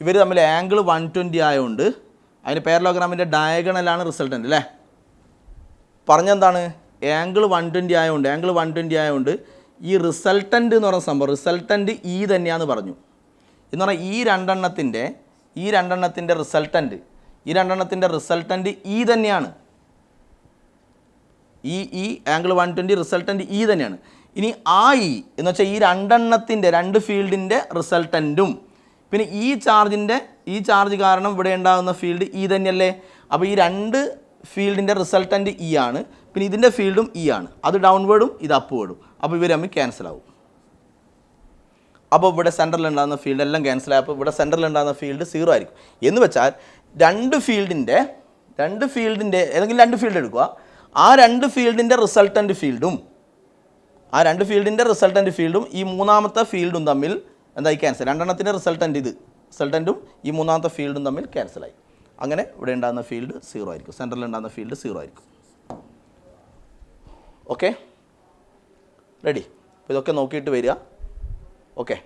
ഇവർ തമ്മിൽ ആംഗിൾ 120 ആയതുകൊണ്ട് അതിന് പാരലോഗ്രാമിൻ്റെ ഡയഗണലാണ് റിസൾട്ടൻ്റ് അല്ലേ. പറഞ്ഞെന്താണ്, ആംഗിൾ 120 ആയതുകൊണ്ട് ഈ റിസൾട്ടൻ്റ് എന്ന് പറയുന്ന സംഭവം റിസൾട്ടൻ്റ് തന്നെയാണെന്ന് പറഞ്ഞു. എന്ന് പറഞ്ഞാൽ ഈ രണ്ടെണ്ണത്തിൻ്റെ റിസൾട്ടൻ്റ് തന്നെയാണ്. ആംഗിൾ 120 റിസൾട്ടൻ്റ് തന്നെയാണ്. ഇനി ആ എന്ന് വെച്ചാൽ ഈ രണ്ട് ഫീൽഡിൻ്റെ റിസൾട്ടൻറ്റും പിന്നെ ഈ ചാർജ് കാരണം ഇവിടെ ഉണ്ടാകുന്ന ഫീൽഡ് തന്നെയല്ലേ. അപ്പോൾ ഈ രണ്ട് ഫീൽഡിൻ്റെ റിസൾട്ടൻറ്റ് ആണ്, പിന്നെ ഇതിൻ്റെ ഫീൽഡും ആണ്. അത് ഡൗൺവേർഡും ഇത് അപ്വേർഡും. അപ്പോൾ ഇവർ തമ്മിൽ ക്യാൻസലാവും. അപ്പോൾ ഇവിടെ സെൻറ്ററിൽ ഉണ്ടാകുന്ന ഫീൽഡ് എല്ലാം ക്യാൻസലായി. അപ്പോൾ ഇവിടെ സെൻറ്ററിൽ ഉണ്ടാകുന്ന ഫീൽഡ് 0 ആയിരിക്കും. എന്ന് വെച്ചാൽ രണ്ട് ഫീൽഡിൻ്റെ ഏതെങ്കിലും രണ്ട് ഫീൽഡ് എടുക്കുക, ആ രണ്ട് ഫീൽഡിൻ്റെ റിസൾട്ടൻറ്റ് ഫീൽഡും ഈ മൂന്നാമത്തെ ഫീൽഡും തമ്മിൽ എന്തായി ക്യാൻസൽ. രണ്ടെണ്ണത്തിൻ്റെ റിസൾട്ടൻറ്റും ഈ മൂന്നാമത്തെ ഫീൽഡും തമ്മിൽ ക്യാൻസലായി. അങ്ങനെ ഇവിടെ ഉണ്ടാകുന്ന ഫീൽഡ് 0 ആയിരിക്കും, സെൻറ്ററിൽ ഉണ്ടാകുന്ന ഫീൽഡ് 0 ആയിരിക്കും. Okay, ready? അപ്പോൾ ഇതൊക്കെ നോക്കിയിട്ട് വരിക. ഓക്കെ.